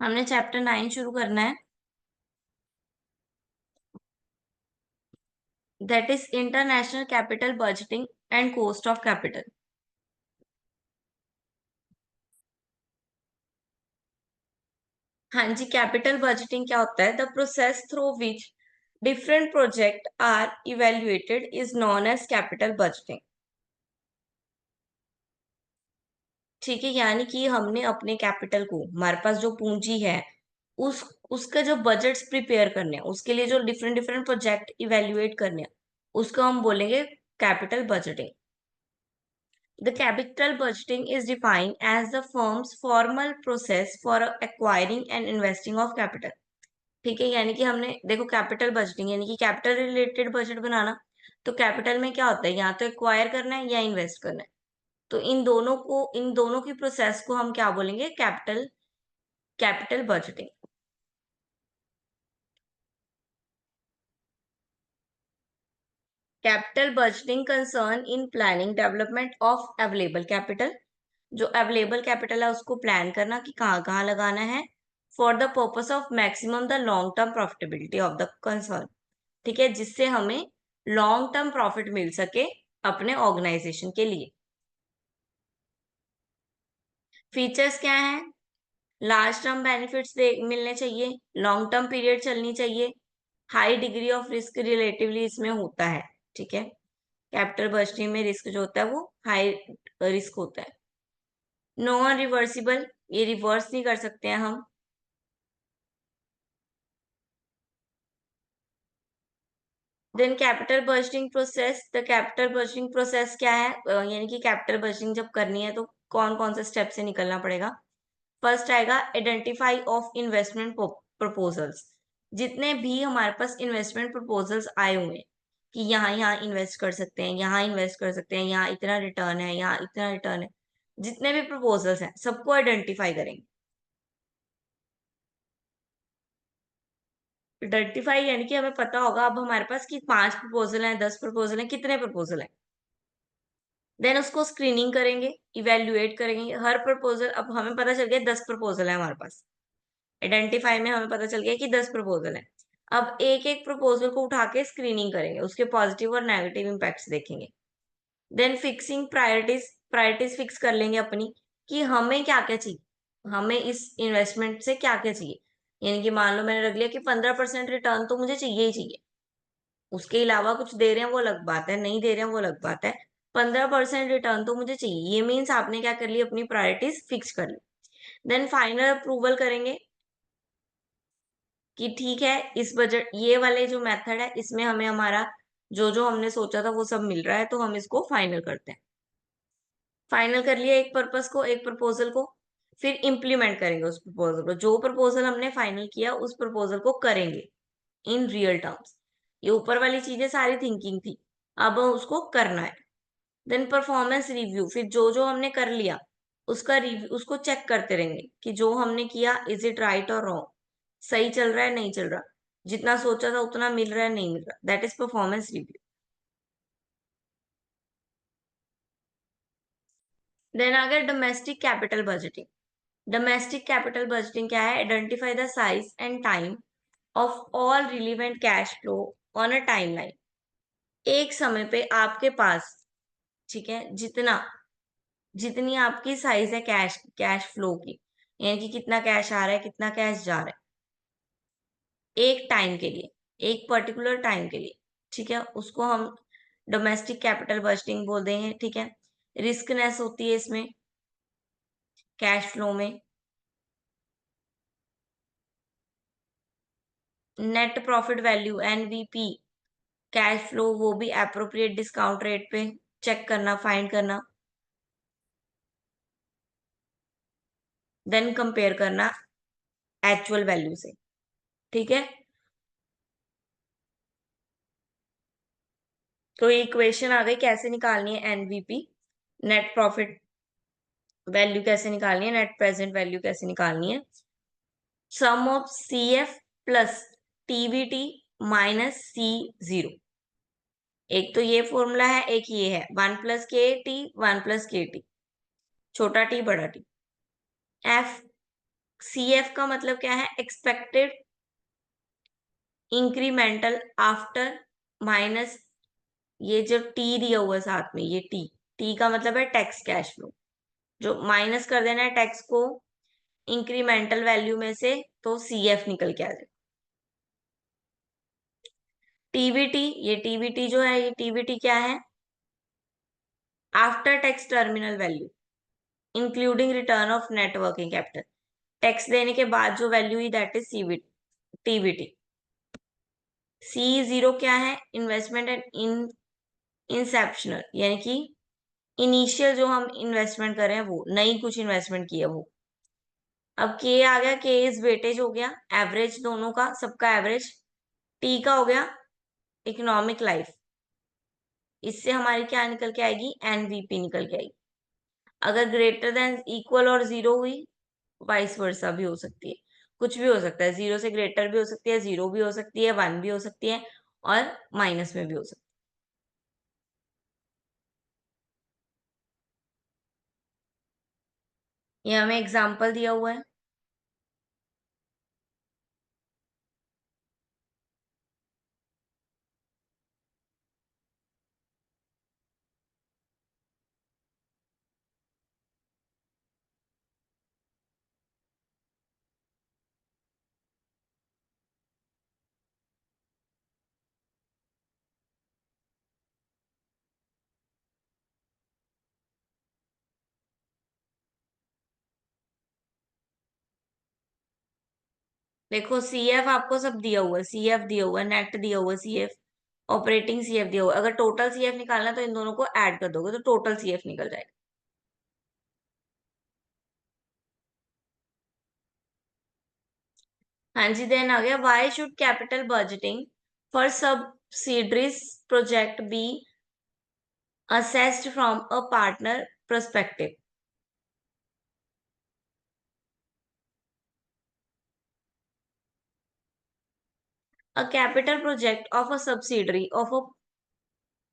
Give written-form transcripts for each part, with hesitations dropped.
हमने चैप्टर 9 शुरू करना है, that is international capital budgeting and cost of capital. हाँ जी, कैपिटल बजटिंग क्या होता है? The process through which different project are evaluated is known as capital budgeting. ठीक है, यानी कि हमने अपने कैपिटल को, हमारे पास जो पूंजी है, उस उसका जो बजट्स प्रिपेयर करने हैं, उसके लिए जो डिफरेंट डिफरेंट प्रोजेक्ट इवेल्युएट करने हैं, उसको हम बोलेंगे capital budgeting. The capital budgeting is defined as the firm's formal process for acquiring and investing of capital। ठीक है, यानी कि हमने देखो कैपिटल बजटिंग यानी कि कैपिटल रिलेटेड बजट बनाना। तो कैपिटल में क्या होता है? या तो एक्वायर करना है या इन्वेस्ट करना है। तो इन दोनों की प्रोसेस को हम क्या बोलेंगे? Capital capital budgeting. Capital budgeting concern in planning development of available capital. जो अवेलेबल कैपिटल है उसको प्लान करना कि कहाँ कहाँ लगाना है, for the purpose of maximum the long term profitability of the concern. ठीक है, जिससे हमें लॉन्ग टर्म प्रॉफिट मिल सके अपने ऑर्गेनाइजेशन के लिए। फीचर्स क्या है? लार्ज टर्म बेनिफिट्स मिलने चाहिए, लॉन्ग टर्म पीरियड चलनी चाहिए, high degree of risk relatively इसमें होता है। ठीक है, कैपिटल बजटिंग में रिस्क जो होता है वो हाई रिस्क होता है। नॉन रिवर्सिबल, ये रिवर्स नहीं कर सकते हैं हम। Then capital budgeting process, the capital budgeting process क्या है? यानी कि कैपिटल बजटिंग जब करनी है तो कौन कौन से स्टेप से निकलना पड़ेगा? फर्स्ट आएगा आइडेंटिफाई ऑफ इन्वेस्टमेंट प्रपोजल्स। जितने भी हमारे पास इन्वेस्टमेंट प्रपोजल्स आए हुए हैं कि यहाँ यहाँ इन्वेस्ट कर सकते हैं, यहाँ इन्वेस्ट कर सकते हैं, यहाँ इतना रिटर्न है, यहाँ इतना रिटर्न है, जितने भी प्रपोजल्स हैं सबको आइडेंटिफाई करेंगे। आइडेंटिफाई यानी कि हमें पता होगा अब हमारे पास कि 5 प्रपोजल हैं, 10 प्रपोजल हैं, कितने प्रपोजल हैं। देन उसको स्क्रीनिंग करेंगे, इवेल्युएट करेंगे हर प्रपोजल। अब हमें पता चल गया 10 प्रपोजल है हमारे पास, आइडेंटिफाई में हमें पता चल गया कि 10 प्रपोजल है। अब एक एक प्रपोजल को उठा के स्क्रीनिंग करेंगे, उसके पॉजिटिव और नेगेटिव इम्पैक्ट्स देखेंगे। Then fixing priorities, priorities fix कर लेंगे अपनी कि हमें क्या क्या चाहिए, हमें इस इन्वेस्टमेंट से क्या क्या चाहिए। यानी कि मान लो मैंने रख लिया कि 15% रिटर्न तो मुझे चाहिए ही चाहिए, उसके अलावा कुछ दे रहे हैं वो अलग बात है, नहीं दे रहे हैं वो अलग बात है, 15% रिटर्न तो मुझे चाहिए। ये मीन्स आपने क्या कर ली? अपनी प्रायोरिटीज फिक्स कर ली। देन फाइनल अप्रूवल करेंगे कि ठीक है, इस बजट ये वाले जो मेथड है इसमें हमें हमारा जो जो हमने सोचा था वो सब मिल रहा है, तो हम इसको फाइनल करते हैं। फाइनल कर लिया एक पर्पस को, एक प्रपोजल को, फिर इम्प्लीमेंट करेंगे उस प्रपोजल को। जो प्रपोजल हमने फाइनल किया उस प्रपोजल को करेंगे इन रियल टर्म्स। ये ऊपर वाली चीजें सारी थिंकिंग थी, अब उसको करना है। देन परफॉर्मेंस रिव्यू, फिर जो जो हमने कर लिया उसका रिव्यू, उसको चेक करते रहेंगे कि जो हमने किया इज इट राइट और रॉन्ग, सही चल रहा है नहीं चल रहा, जितना सोचा था उतना मिल रहा है नहीं मिल रहा, that is performance review. Then आ गया domestic capital budgeting. Domestic capital budgeting क्या है? Identify the size and time of all relevant cash flow on a timeline. एक समय पे आपके पास, ठीक है, जितनी आपकी साइज है कैश कैश फ्लो की, यानी कि कितना कैश आ रहा है कितना कैश जा रहा है, एक टाइम के लिए, एक पर्टिकुलर टाइम के लिए। ठीक है, उसको हम डोमेस्टिक कैपिटल बजटिंग बोल देंगे। ठीक है, रिस्कनेस होती है इसमें कैश फ्लो में। Net profit value NVP cash flow, वो भी एप्रोप्रिएट डिस्काउंट रेट पे चेक करना, फाइंड करना, देन कंपेयर करना एक्चुअल वैल्यू से। ठीक है, तो ये इक्वेशन आ गई कैसे निकालनी है एनवीपी, नेट प्रॉफिट वैल्यू कैसे निकालनी है, नेट प्रेजेंट वैल्यू कैसे निकालनी है। Sum of C F plus TVT minus C zero. एक तो ये फॉर्मूला है, एक ये है 1+KT 1+KT, छोटा टी बड़ा टी। एफ CF का मतलब क्या है? एक्सपेक्टेड इंक्रीमेंटल आफ्टर माइनस ये जो टी दिया हुआ है साथ में, ये टी का मतलब है टैक्स कैश फ्लो, जो माइनस कर देना है टैक्स को इंक्रीमेंटल वैल्यू में से, तो CF निकल के आ जाए। टीबीटी, ये टीबीटी जो है, ये टीबीटी क्या है? After tax terminal value including return of net working capital, tax देने के बाद जो value he, that is TBT. C0 क्या है? इन्वेस्टमेंट एंड इंसेप्शनल, यानी कि इनिशियल जो हम इन्वेस्टमेंट कर रहे हैं, वो नई कुछ इन्वेस्टमेंट की है वो। अब के आ गया, के इज वेटेज हो गया, एवरेज दोनों का, सबका एवरेज। टी का हो गया इकोनॉमिक लाइफ, इससे हमारी क्या निकल के आएगी? एनवीपी निकल के आएगी। अगर ग्रेटर देन इक्वल और जीरो हुई, वाइस वर्सा भी हो सकती है, कुछ भी हो सकता है, जीरो से ग्रेटर भी हो सकती है, जीरो भी हो सकती है, वन भी हो सकती है, और माइनस में भी हो सकती है। ये हमें एग्जाम्पल दिया हुआ है। देखो, CF आपको सब दिया हुआ है, CF दिया हुआ है, नेट दिया हुआ है, CF ऑपरेटिंग CF दिया हुआ है। अगर टोटल CF निकालना है तो इन दोनों को ऐड कर दोगे तो टोटल CF निकल जाएगा। हाँ जी, देन आ गया, why should capital budgeting for subsidiaries project be assessed from a partner perspective? A capital project of a subsidiary of a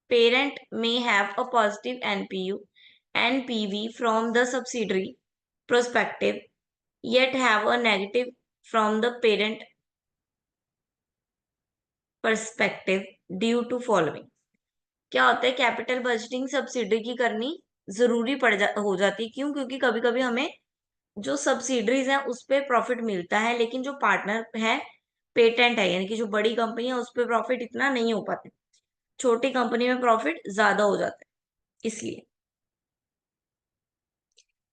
parent may have a positive NPV from the subsidiary perspective, yet have a negative from the parent perspective due to following. क्या होता है? Capital budgeting subsidiary की करनी जरूरी हो जाती है। क्यों? क्योंकि कभी कभी हमें जो सब्सिडरीज हैं उस पे प्रॉफिट मिलता है, लेकिन जो पार्टनर है, पेटेंट है, यानी कि जो बड़ी कंपनी है, उस पे प्रॉफिट इतना नहीं हो पाता। छोटी कंपनी में प्रॉफिट ज्यादा हो जाता है, इसलिए।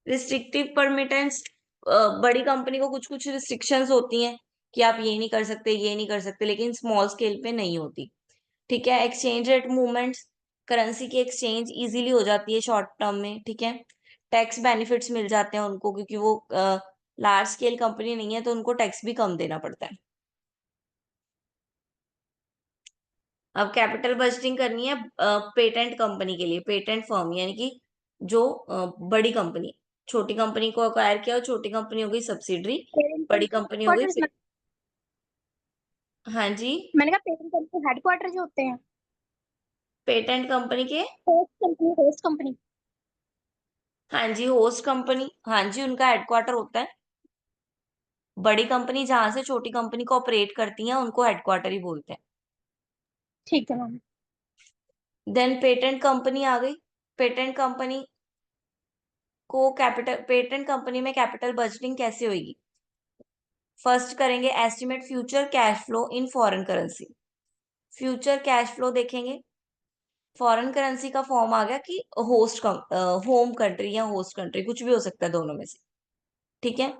रिस्ट्रिक्टिव परमिटेंस, बड़ी कंपनी को कुछ कुछ रिस्ट्रिक्शंस होती हैं कि आप ये नहीं कर सकते, ये नहीं कर सकते, लेकिन स्मॉल स्केल पे नहीं होती। ठीक है। एक्सचेंज रेट मूवमेंट्स, करेंसी की एक्सचेंज इजीली हो जाती है शॉर्ट टर्म में। ठीक है। टैक्स बेनिफिट्स मिल जाते हैं उनको, क्योंकि वो लार्ज स्केल कंपनी नहीं है, तो उनको टैक्स भी कम देना पड़ता है। अब कैपिटल बजटिंग करनी है पेटेंट कंपनी के लिए, पेटेंट फर्म, यानी कि जो बड़ी कंपनी, छोटी कंपनी को अक्वायर किया और छोटी कंपनी हो गई सब्सिडरी, पेरेंट बड़ी कंपनी हो गई हेडक्वार्टर्स में। हाँ जी, मैंने कहा पेरेंट कंपनी हेडक्वार्टर जो होते हैं। पेटेंट कंपनी के, होस्ट कंपनी। हाँ जी, होस्ट कंपनी, हाँ जी, उनका हेडक्वार्टर होता है। बड़ी कंपनी जहां से छोटी कंपनी को ऑपरेट करती हैं, उनको हेडक्वार्टर ही बोलते हैं। ठीक है मैम। देन पेटेंट कंपनी आ गई। पेटेंट कंपनी को कैपिटल, पेटेंट कंपनी में कैपिटल बजटिंग कैसे होगी? फर्स्ट करेंगे estimate future cash flow in foreign currency. Future cash flow देखेंगे। फॉरेन करेंसी का फॉर्म आ गया कि होस्ट होम कंट्री या होस्ट कंट्री, कुछ भी हो सकता है दोनों में से। ठीक है।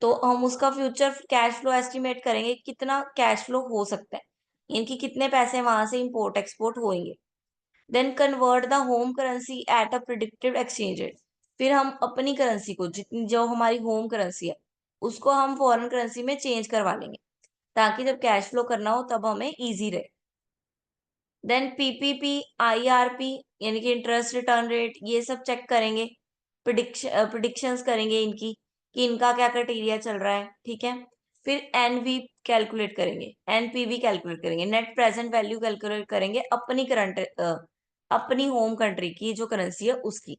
तो हम उसका फ्यूचर कैश फ्लो एस्टिमेट करेंगे, कितना कैश फ्लो हो सकता है, इनकी कितने पैसे वहां से इंपोर्ट एक्सपोर्ट होंगे। Then convert the home currency at a predicted exchange rate. फिर हम अपनी करेंसी को, जितनी जो हमारी होम करेंसी है, उसको हम फॉरेन करेंसी में चेंज करवा लेंगे, ताकि जब कैश फ्लो करना हो तब हमें इजी रहे। देन पीपीपी, आईआरपी, यानी कि इंटरेस्ट रिटर्न रेट, ये सब चेक करेंगे। प्रिडिक्शंस करेंगे इनकी, कि इनका क्या क्राइटेरिया चल रहा है। ठीक है। फिर एनवी कैलकुलेट करेंगे, एनपीवी कैलकुलेट करेंगे, नेट प्रेजेंट वैल्यू कैलकुलेट करेंगे अपनी करंट, अपनी होम कंट्री की जो करेंसी है उसकी,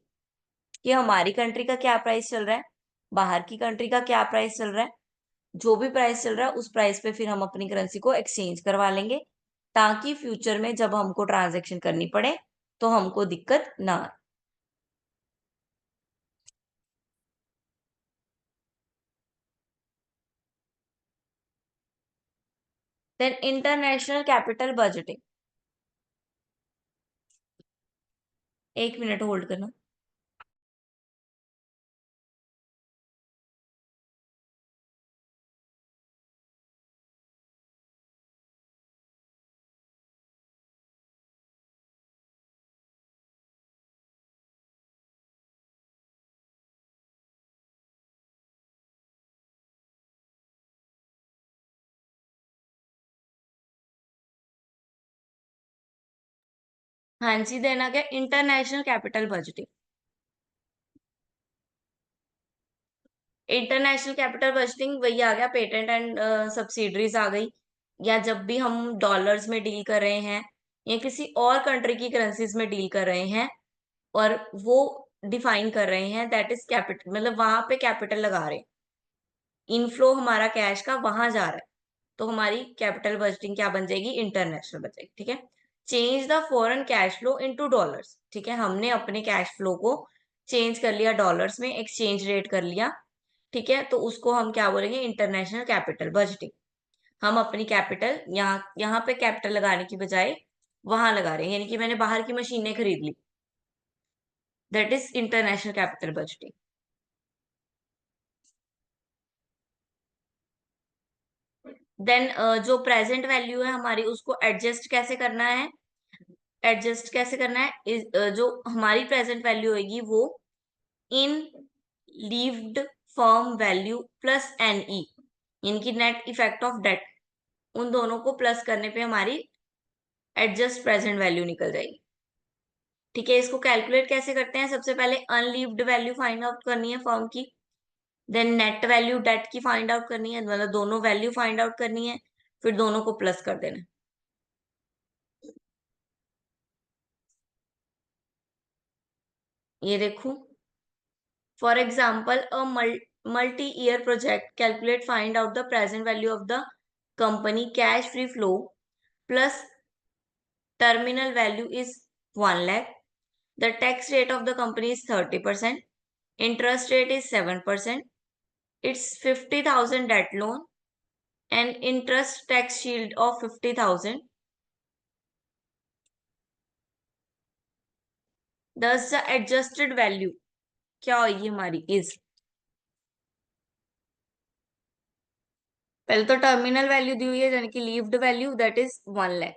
कि हमारी कंट्री का क्या प्राइस चल रहा है, बाहर की कंट्री का क्या प्राइस चल रहा है, जो भी प्राइस चल रहा है उस प्राइस पे फिर हम अपनी करेंसी को एक्सचेंज करवा लेंगे, ताकि फ्यूचर में जब हमको ट्रांजैक्शन करनी पड़े तो हमको दिक्कत ना आए। Then international capital budgeting. 1 minute hold करना। हाँ जी, देना क्या international capital budgeting. International capital budgeting वही आ गया, पेटेंट एंड सब्सिडरीज आ गई, या जब भी हम डॉलर्स में डील कर रहे हैं या किसी और कंट्री की करेंसीज में डील कर रहे हैं और वो डिफाइन कर रहे हैं, दैट इज कैपिटल, मतलब वहां पे कैपिटल लगा रहे हैं, इनफ्लो हमारा कैश का वहां जा रहा है, तो हमारी कैपिटल बजटिंग क्या बन जाएगी, इंटरनेशनल बन जाएगी। ठीक है। Change the foreign cash flow into dollars. ठीक है, हमने अपने कैश फ्लो को चेंज कर लिया डॉलर्स में, एक्सचेंज रेट कर लिया। ठीक है, तो उसको हम क्या बोलेंगे, इंटरनेशनल कैपिटल बजटिंग। हम अपनी कैपिटल यहाँ यहाँ पे कैपिटल लगाने की बजाय वहां लगा रहे हैं, यानी कि मैंने बाहर की मशीनें खरीद ली, that is international capital budgeting. Then जो प्रेजेंट वैल्यू है हमारी, उसको एडजस्ट कैसे करना है, एडजस्ट कैसे करना है जो हमारी प्रेजेंट वैल्यू होगी वो unlevered firm value plus NE, इनकी नेट इफेक्ट ऑफ डेट, उन दोनों को प्लस करने पे हमारी एडजस्ट प्रेजेंट वैल्यू निकल जाएगी। ठीक है, इसको कैलकुलेट कैसे करते हैं, सबसे पहले अनलीव्ड वैल्यू फाइंड आउट करनी है फर्म की, देन नेट वैल्यू डेट की फाइंड आउट करनी है, मतलब दोनों वैल्यू फाइंड आउट करनी है, फिर दोनों को प्लस कर देना है। ये देखो, for example a multi year project, calculate find out the present value of the company cash free flow plus terminal value is 1 lakh. The tax rate of the company is 30%. Interest rate is 7%. It's 50,000 debt loan and interest tax shield of 50,000. Thus the adjusted value क्या होगी हमारी is, पहले तो terminal value दी हुई है यानी कि levied value, that is 1 lakh।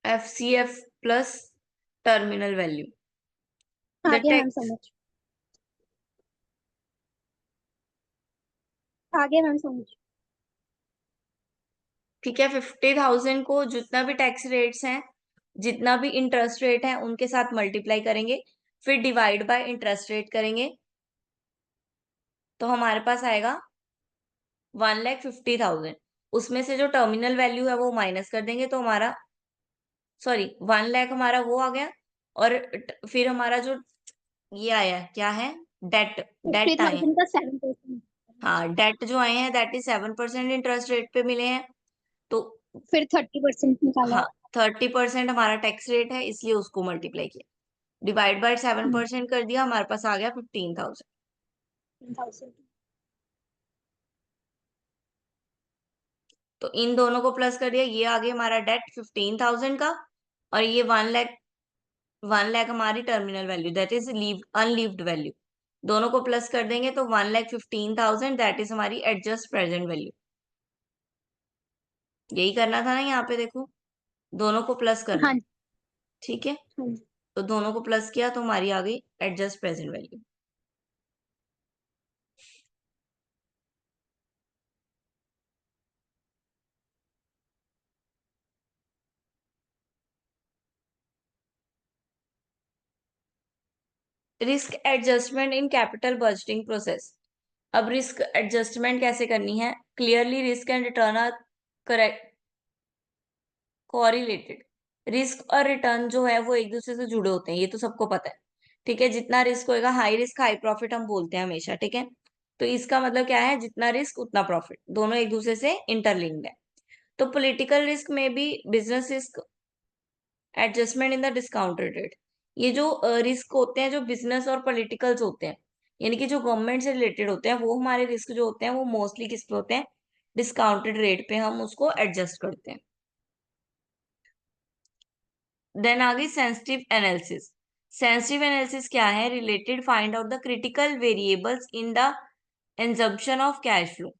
FCF plus terminal value, the आगे मैम टैक्स। समझ, आगे मैम समझ। ठीक है, 50,000 को जितना भी टैक्स रेट्स हैं, जितना भी इंटरेस्ट रेट है उनके साथ मल्टीप्लाई करेंगे, फिर डिवाइड बाय इंटरेस्ट रेट करेंगे, तो हमारे पास आएगा 1,50,000। उसमें से जो टर्मिनल वैल्यू है वो माइनस कर देंगे, तो हमारा, सॉरी, 1 लाख हमारा वो आ गया, और फिर हमारा जो ये आया क्या है, डेट, फिफ्टी डेट आए हैं। थाउजेंड का 7%। हाँ, डेट जो आए हैं दैट इज 7% इंटरेस्ट रेट पे मिले हैं, तो फिर 30% निकाला। हाँ, 30% हमारा टैक्स रेट है, इसलिए उसको मल्टीप्लाई किया, डिवाइड बाय 7% कर दिया, हमारे पास आ गया 15,000। 10,000। तो इन दोनों को प्लस कर दिया, ये आ गया हमारा डेट 15,000 का, और ये 1 लाख, 1 लाख हमारी terminal value, that is leave unlevered value, दोनों को प्लस कर देंगे तो 1,15,000, दैट इज हमारी एडजस्ट प्रेजेंट वैल्यू। यही करना था ना, यहाँ पे देखो, दोनों को प्लस करना हाँ है। जी। ठीक है, हाँ जी। तो दोनों को प्लस किया तो हमारी आ गई adjust present value. Risk adjustment in capital budgeting process. अब रिस्क एडजस्टमेंट कैसे करनी है, clearly risk and return are correct correlated. Risk और रिटर्न जो है वो एक दूसरे से जुड़े होते हैं, ये तो सबको पता है। ठीक है, जितना रिस्क होएगा, हाई रिस्क हाई प्रॉफिट हम बोलते हैं हमेशा। ठीक है, तो इसका मतलब क्या है, जितना रिस्क उतना प्रॉफिट, दोनों एक दूसरे से इंटरलिंक्ड है। तो पॉलिटिकल रिस्क में भी business risk, adjustment in the discounted rate. ये जो रिस्क होते हैं जो बिजनेस और पॉलिटिकल्स होते हैं, यानी कि जो गवर्नमेंट से रिलेटेड होते हैं, वो हमारे रिस्क जो होते हैं वो मोस्टली किस पे होते हैं, डिस्काउंटेड रेट पे हम उसको एडजस्ट करते हैं। देन आ गई सेंसिटिव एनालिसिस। सेंसिटिव एनालिसिस क्या है, related find out the critical variables in the assumption of cash flow.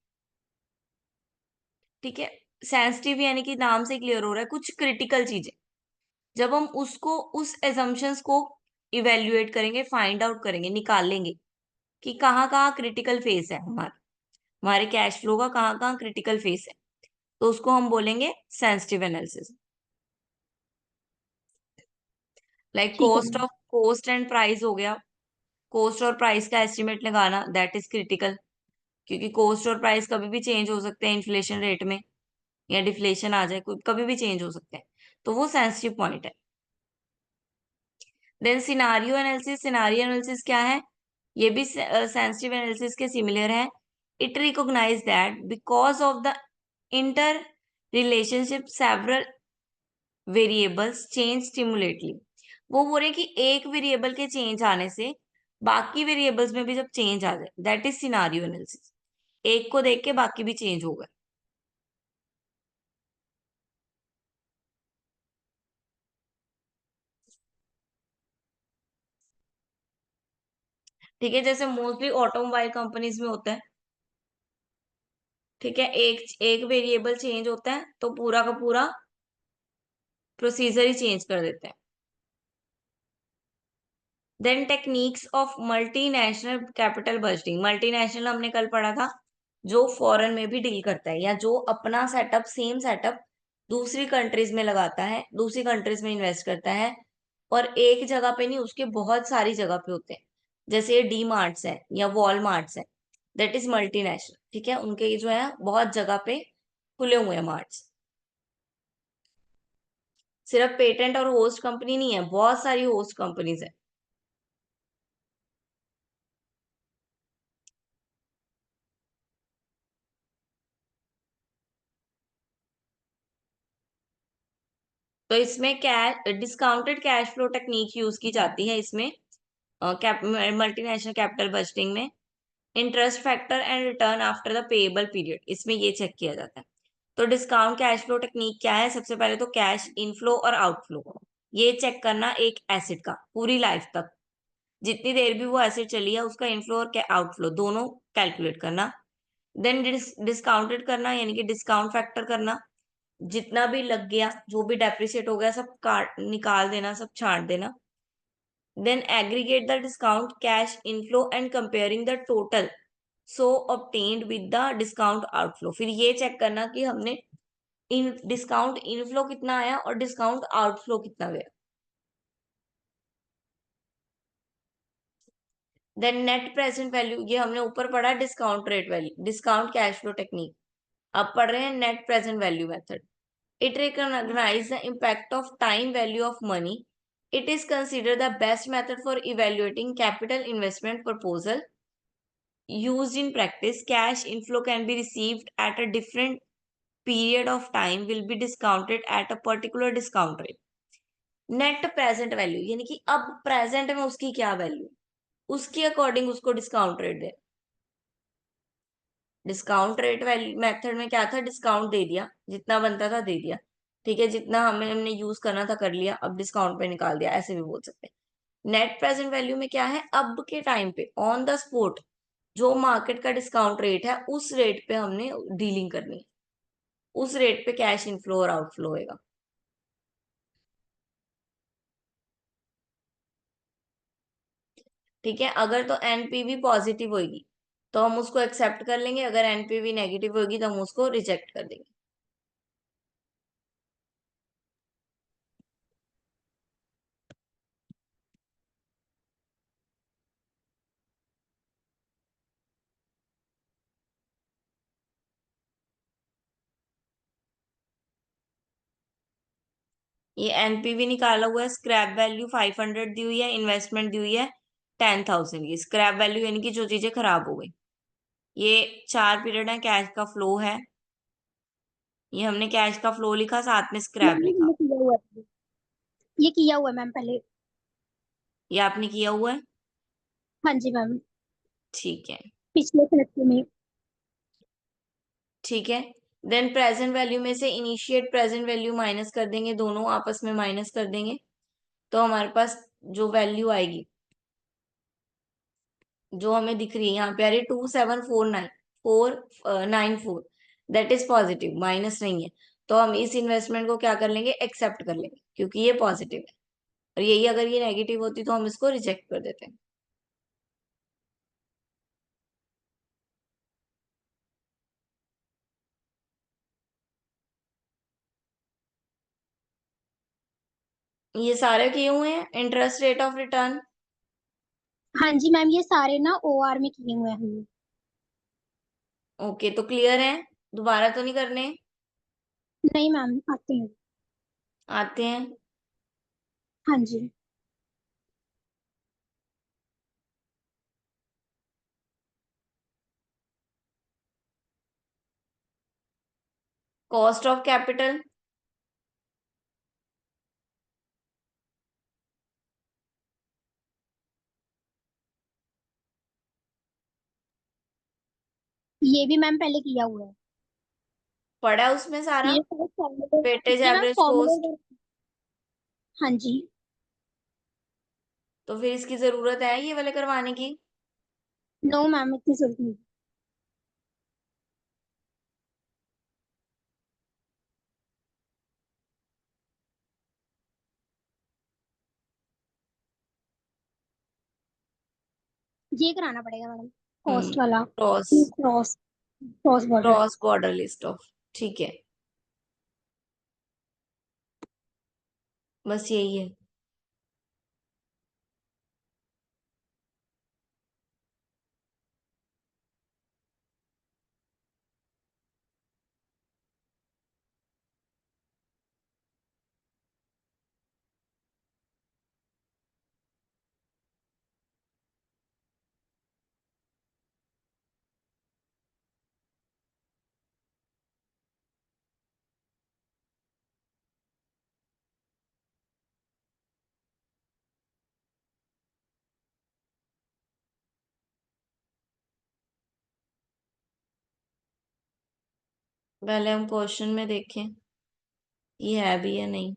ठीक है, सेंसिटिव यानी कि नाम से क्लियर हो रहा है, कुछ क्रिटिकल चीजें जब हम उसको उस एजम्पशंस को इवेल्युएट करेंगे, फाइंड आउट करेंगे, निकालेंगे कि कहाँ कहाँ क्रिटिकल फेस है हमारे कैश फ्लो का, कहाँ कहाँ क्रिटिकल फेस है, तो उसको हम बोलेंगे सेंसिटिव एनालिसिस। लाइक ठीक है मैम। कॉस्ट एंड प्राइस हो गया। कॉस्ट और प्राइस का एस्टिमेट लगाना, दैट इज क्रिटिकल, क्योंकि कॉस्ट और प्राइस कभी भी चेंज हो सकते हैं इन्फ्लेशन रेट में, या डिफ्लेशन आ जाए, कोई कभी भी चेंज हो सकते हैं, तो वो सेंसिटिव पॉइंट है। Then scenario analysis. Scenario analysis क्या है, ये भी सेंसिटिव एनालिसिस के सिमिलर है। It recognize that because of the interrelationship several variables change simultaneously. वो बोल रहे हैं कि एक वेरिएबल के चेंज आने से बाकी वेरिएबल्स में भी जब चेंज आ जाए, दैट इज सिनारियो एनालिसिस। एक को देख के बाकी भी चेंज हो गए। ठीक है, जैसे मोस्टली ऑटोमोबाइल कंपनीज में होता है। ठीक है, एक एक वेरिएबल चेंज होता है तो पूरा का पूरा प्रोसीजर ही चेंज कर देते हैं। Then techniques of multinational capital budgeting. Multinational हमने कल पढ़ा था, जो फॉरेन में भी डील करता है, या जो अपना सेटअप, सेम सेटअप दूसरी कंट्रीज में लगाता है, दूसरी कंट्रीज में इन्वेस्ट करता है, और एक जगह पे नहीं, उसके बहुत सारी जगह पे होते हैं। जैसे ये डी मार्ट्स है या वॉलमार्ट्स है, दैट इज मल्टीनेशनल। ठीक है, उनके ये जो है बहुत जगह पे खुले हुए हैं मार्ट्स। सिर्फ पेटेंट और होस्ट कंपनी नहीं है, बहुत सारी होस्ट कंपनीज है। तो इसमें cash discounted cash flow technique use की जाती है इसमें, मल्टीनेशनल कैपिटल बजटिंग में। Interest factor and return after the payable period, इसमें ये चेक किया जाता है। तो डिस्काउंट कैश फ्लो टेक्निक क्या है, सबसे पहले तो कैश इनफ्लो और आउटफ्लो, ये चेक करना एक एसेट का पूरी लाइफ तक, जितनी देर भी वो एसेट चली है उसका इनफ्लो और आउटफ्लो दोनों कैलकुलेट करना। देन डिस्काउंटेड करना, यानी कि डिस्काउंट फैक्टर करना, जितना भी लग गया, जो भी डेप्रिशिएट हो गया, सब काट निकाल देना, सब छांट देना। Then aggregate the discount cash inflow and comparing the total so obtained with the discount outflow. फिर ये चेक करना कि हमने इन डिस्काउंट इनफ्लो कितना आया और डिस्काउंट आउटफ्लो कितना गया। देन नेट प्रेजेंट वैल्यू, ये हमने ऊपर पढ़ा discount rate value, discount cash flow technique. अब पढ़ रहे हैं net present value method. It recognizes the impact of time value of money. It is considered the best method for evaluating capital investment proposal. Used in practice, cash inflow can be received at a different period of time will be discounted at a particular discount rate. Net present value, यानी कि अब present में उसकी क्या value, उसके according उसको discount rate दे। Discount rate value method में क्या था, डिस्काउंट दे दिया, जितना बनता था दे दिया। ठीक है, जितना हमने यूज करना था कर लिया, अब डिस्काउंट पे निकाल दिया, ऐसे भी बोल सकते हैं। नेट प्रेजेंट वैल्यू में क्या है, अब के टाइम पे ऑन द स्पॉट जो मार्केट का डिस्काउंट रेट है उस रेट पे हमने डीलिंग करनी है, उस रेट पे कैश इनफ्लो और आउटफ्लो होएगा। ठीक है, अगर तो एनपीवी पॉजिटिव होगी तो हम उसको एक्सेप्ट कर लेंगे, अगर एनपीवी नेगेटिव होगी तो हम उसको रिजेक्ट कर देंगे। ये एनपीवी निकाला हुआ है, स्क्रैप वैल्यू 500 दी हुई है, इन्वेस्टमेंट दी हुई है 10,000 की। स्क्रैप वैल्यू यानी कि जो चीजें खराब हो गई। ये 4 पीरियड है, कैश का फ्लो है। ये हमने कैश का फ्लो लिखा, साथ में स्क्रैप मैम ये लिखा। हमने किया हुआ है, ये किया हुआ है मैम पहले। ये आपने किया हुआ है, हाँ जी मैम, ठीक है। पिछले सेमेस्टर में। ठीक है, देन प्रेजेंट वैल्यू में से इनिशिएट प्रेजेंट वैल्यू माइनस कर देंगे, दोनों आपस में माइनस कर देंगे। तो हमारे पास जो वैल्यू आएगी, जो हमें दिख रही है यहाँ पे आ रही है 2749,494, दैट इज पॉजिटिव, माइनस नहीं है। तो हम इस इन्वेस्टमेंट को क्या कर लेंगे, एक्सेप्ट कर लेंगे, क्योंकि ये पॉजिटिव है। और यही अगर ये नेगेटिव होती तो हम इसको रिजेक्ट कर देते हैं। ये सारे किए हुए हैं, इंटरेस्ट रेट ऑफ रिटर्न। हाँ जी मैम, ये सारे ना ओआर में किए हुए हैं हमने। ओके, तो क्लियर है, दोबारा तो नहीं करने? नहीं मैम, आते हैं। आते हैं। हाँ जी। Cost of capital. ये भी मैम पहले किया हुआ है। पड़ा है उसमें सारा, ये सारे फॉर्मूले, वेटेज ये मैम एवरेज कॉस्ट। फॉर्मूले। हाँ जी। तो फिर इसकी जरूरत है ये वाले करवाने की? नो मैम, इतनी जरूरत नहीं। ये कराना पड़ेगा मैडम, कॉस्ट वाला। Cross, cross, cross border. Cross border list of, ठीक है, बस यही है। पहले हम क्वेश्चन में देखें ये है भी या नहीं।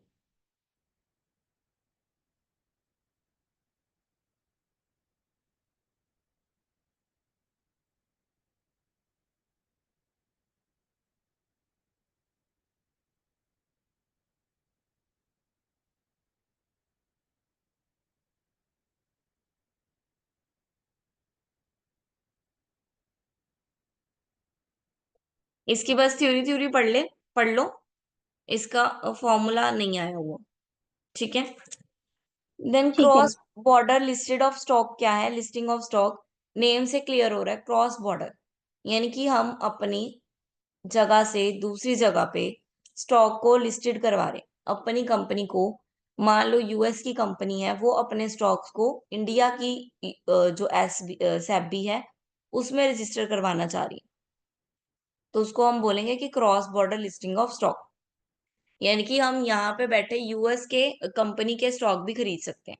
इसकी बस थ्योरी थ्योरी पढ़ ले, पढ़ लो, इसका फॉर्मूला नहीं आया हुआ, ठीक है। देन ठीक है। Cross border listed of stock क्या है, लिस्टिंग ऑफ स्टॉक, नेम से क्लियर हो रहा है, क्रॉस बॉर्डर यानी कि हम अपनी जगह से दूसरी जगह पे स्टॉक को लिस्टेड करवा रहे हैं। अपनी कंपनी को, मान लो यूएस की कंपनी है, वो अपने स्टॉक्स को इंडिया की जो सेबी है उसमें रजिस्टर करवाना चाह रही है, तो उसको हम बोलेंगे कि cross border listing of stock. यानी कि हम यहाँ पे बैठे यूएस के कंपनी के स्टॉक भी खरीद सकते हैं,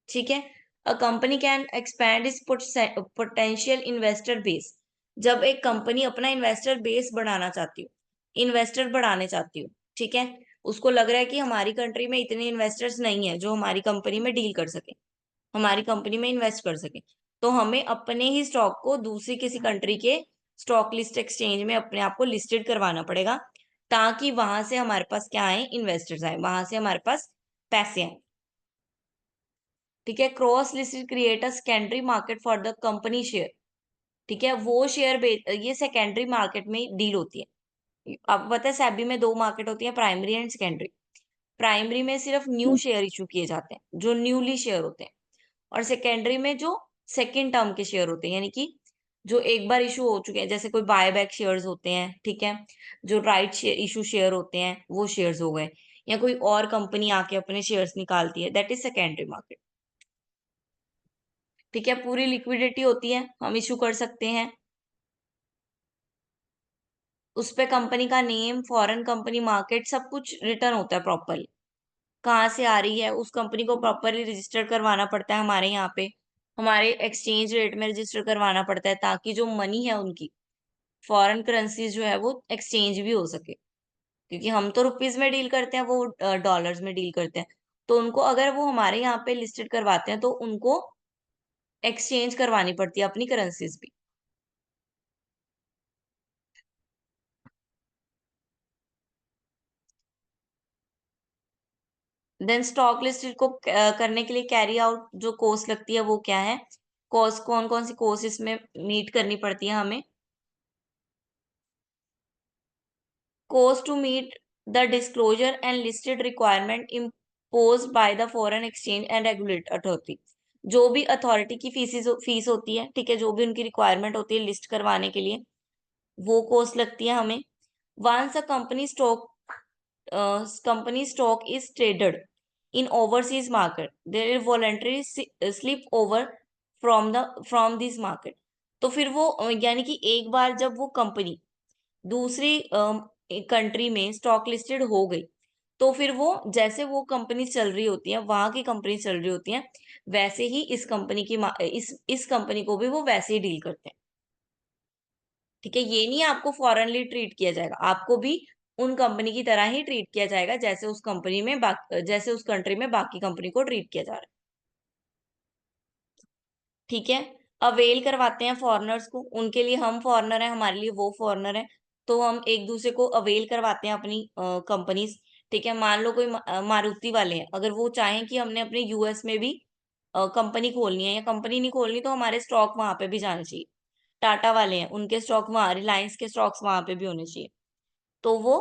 ठीक है। अ कंपनी कैन एक्सपैंड इस पोटेंशियल इन्वेस्टर बेस। जब एक कंपनी अपना इन्वेस्टर बेस बढ़ाना चाहती हो, इन्वेस्टर बढ़ाने चाहती हो, ठीक है, उसको लग रहा है कि हमारी कंट्री में इतने इन्वेस्टर्स नहीं है जो हमारी कंपनी में डील कर सके, हमारी कंपनी में इन्वेस्ट कर सके, तो हमें अपने ही स्टॉक को दूसरी किसी कंट्री के स्टॉक लिस्ट एक्सचेंज में अपने आप को लिस्टेड करवाना पड़ेगा, ताकि वहां से हमारे पास क्या आए, इन्वेस्टर्स आए, वहां से हमारे पास पैसे आए, ठीक है। Cross listed create a secondary market for the company share, ठीक है, वो शेयर ये सेकेंडरी मार्केट में डील होती है। आपको पता है सेबी में दो मार्केट होती है, प्राइमरी एंड सेकेंडरी। प्राइमरी में सिर्फ न्यू शेयर इशू किए जाते हैं, जो न्यूली शेयर होते हैं, और सेकेंडरी में जो सेकेंड टर्म के शेयर होते हैं, यानी कि जो एक बार इशू हो चुके हैं, जैसे कोई बाय बैक शेयर्स होते हैं, ठीक है, जो राइट इशू शेयर होते हैं वो शेयर्स हो गए, या कोई और कंपनी आके अपने शेयर्स निकालती है, दैट इज सेकेंडरी मार्केट। ठीक है, पूरी लिक्विडिटी होती है, हम इशू कर सकते हैं, उस पे कंपनी का नेम, फॉरेन कंपनी, मार्केट, सब कुछ रिटर्न होता है प्रॉपरली, कहाँ से आ रही है, उस कंपनी को प्रॉपरली रजिस्टर करवाना पड़ता है हमारे यहाँ पे, हमारे एक्सचेंज रेट में रजिस्टर करवाना पड़ता है, ताकि जो मनी है उनकी फॉरेन करेंसी जो है वो एक्सचेंज भी हो सके, क्योंकि हम तो रुपीज में डील करते हैं, वो डॉलर्स में डील करते हैं, तो उनको अगर वो हमारे यहाँ पे लिस्टेड करवाते हैं तो उनको एक्सचेंज करवानी पड़ती है अपनी करेंसीज भी। देन स्टॉक लिस्टेड को करने के लिए कैरी आउट जो कॉस्ट लगती है वो क्या है, कॉस्ट कौन कौन सी कॉस्ट इसमें मीट करनी पड़ती है हमें, cost to meet the disclosure and listed requirement imposed by the foreign exchange and regulatory authority। जो भी अथॉरिटी की फीस होती है, ठीक है, जो भी उनकी रिक्वायरमेंट होती है लिस्ट करवाने के लिए, वो कॉस्ट लगती है हमें। Once a company stock is traded in overseas market, there is voluntary slip over from this market। तो फिर वो यानी कि एक बार जब वो कंपनी दूसरी कंट्री में स्टॉक लिस्टेड हो गई, तो फिर वो जैसे वो कंपनी चल रही होती है, वहां की कंपनी चल रही होती है, वैसे ही इस कंपनी की इस कंपनी को भी वो वैसे ही डील करते हैं। ठीक है, ये नहीं आपको फॉरेनली ट्रीट किया जाएगा, आपको भी उन कंपनी की तरह ही ट्रीट किया जाएगा जैसे उस कंपनी में जैसे उस कंट्री में बाकी कंपनी को ट्रीट किया जा रहा है। ठीक है, अवेल करवाते हैं फॉरेनर्स को, उनके लिए हम फॉरेनर हैं, हमारे लिए वो फॉरेनर है, तो हम एक दूसरे को अवेल करवाते हैं अपनी कंपनीज। ठीक है, मान लो कोई मारुति वाले हैं, अगर वो चाहें कि हमने अपने यूएस में भी कंपनी खोलनी है, या कंपनी नहीं खोलनी तो हमारे स्टॉक वहां पे भी जाने चाहिए। टाटा वाले हैं, उनके स्टॉक वहां, रिलायंस के स्टॉक्स वहां पे भी होने चाहिए, तो वो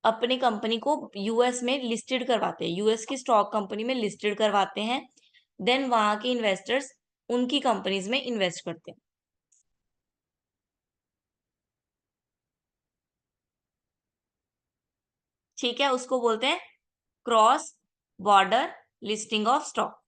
अपनी कंपनी को यूएस में लिस्टेड करवाते हैं, यूएस की स्टॉक कंपनी में लिस्टेड करवाते हैं, देन वहां के इन्वेस्टर्स उनकी कंपनीज में इन्वेस्ट करते हैं। ठीक है, उसको बोलते हैं cross border listing of stock.